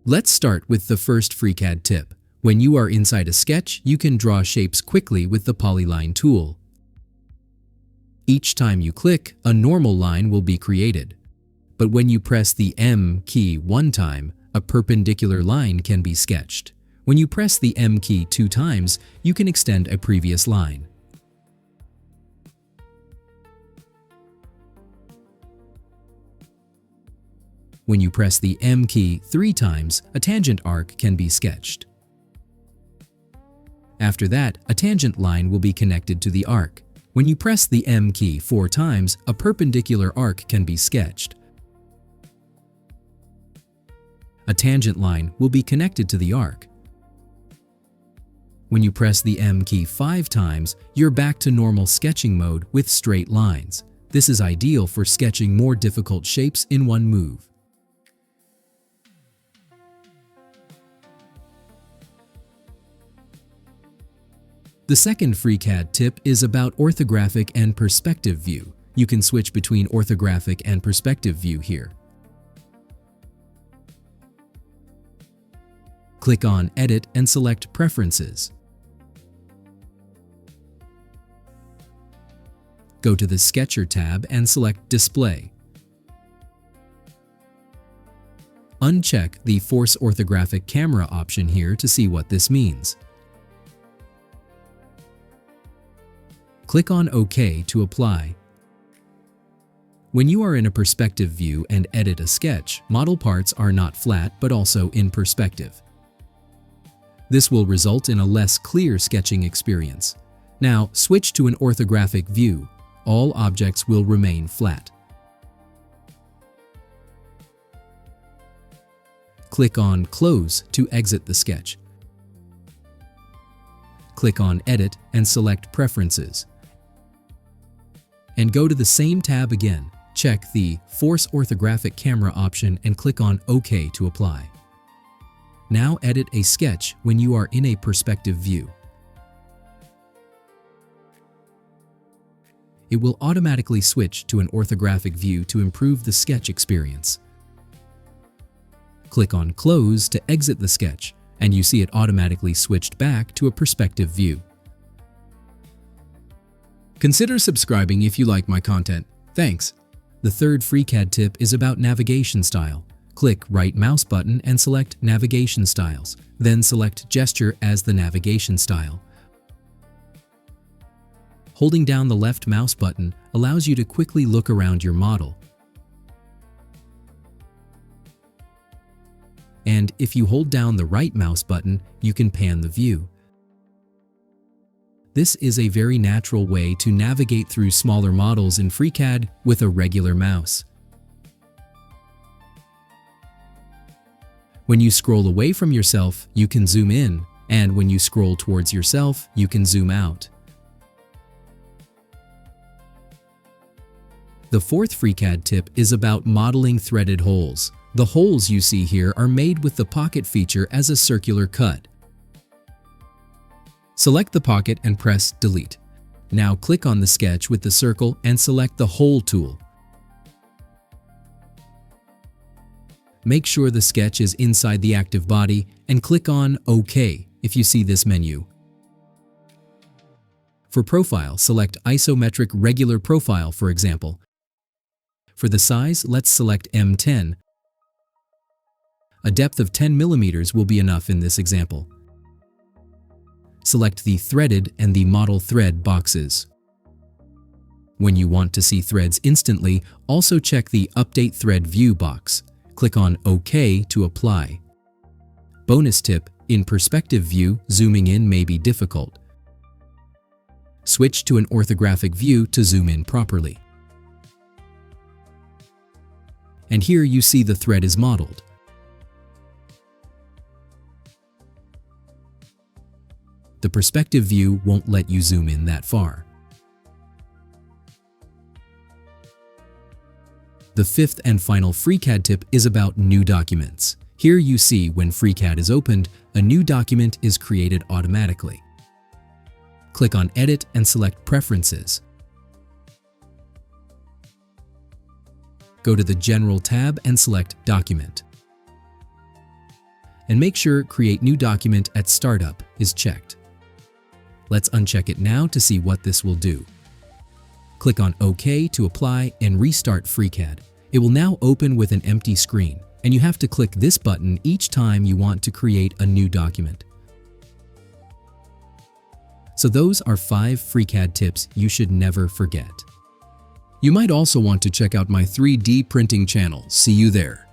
Let's start with the first FreeCAD tip. When you are inside a sketch, you can draw shapes quickly with the polyline tool. Each time you click, a normal line will be created. But when you press the M key one time, a perpendicular line can be sketched. When you press the M key 2 times, you can extend a previous line. When you press the M key 3 times, a tangent arc can be sketched. After that, a tangent line will be connected to the arc. When you press the M key 4 times, a perpendicular arc can be sketched. A tangent line will be connected to the arc. When you press the M key 5 times, you're back to normal sketching mode with straight lines. This is ideal for sketching more difficult shapes in one move. The second FreeCAD tip is about orthographic and perspective view. You can switch between orthographic and perspective view here. Click on Edit and select Preferences. Go to the Sketcher tab and select Display. Uncheck the Force Orthographic Camera option here to see what this means. Click on OK to apply. When you are in a perspective view and edit a sketch, model parts are not flat but also in perspective. This will result in a less clear sketching experience. Now, switch to an orthographic view. All objects will remain flat. Click on Close to exit the sketch. Click on Edit and select Preferences. And go to the same tab again. Check the Force Orthographic Camera option and click on OK to apply. Now edit a sketch when you are in a perspective view. It will automatically switch to an orthographic view to improve the sketch experience. Click on Close to exit the sketch, and you see it automatically switched back to a perspective view. Consider subscribing if you like my content. Thanks! The third FreeCAD tip is about navigation style. Click right mouse button and select Navigation Styles. Then select Gesture as the navigation style. Holding down the left mouse button allows you to quickly look around your model. And if you hold down the right mouse button, you can pan the view. This is a very natural way to navigate through smaller models in FreeCAD with a regular mouse. When you scroll away from yourself, you can zoom in, and when you scroll towards yourself, you can zoom out. The fourth FreeCAD tip is about modeling threaded holes. The holes you see here are made with the pocket feature as a circular cut. Select the pocket and press Delete. Now click on the sketch with the circle and select the Hole tool. Make sure the sketch is inside the active body and click on OK if you see this menu. For profile, select Isometric Regular Profile, for example. For the size, let's select M10. A depth of 10 mm will be enough in this example. Select the Threaded and the Model Thread boxes. When you want to see threads instantly, also check the Update Thread View box. Click on OK to apply. Bonus tip: in perspective view, zooming in may be difficult. Switch to an orthographic view to zoom in properly. And here you see the thread is modeled. The perspective view won't let you zoom in that far. The fifth and final FreeCAD tip is about new documents. Here you see when FreeCAD is opened, a new document is created automatically. Click on Edit and select Preferences. Go to the General tab and select Document. and make sure Create New Document at Startup is checked. Let's uncheck it now to see what this will do. Click on OK to apply and restart FreeCAD. It will now open with an empty screen, and you have to click this button each time you want to create a new document. So those are 5 FreeCAD tips you should never forget. You might also want to check out my 3D printing channel. See you there.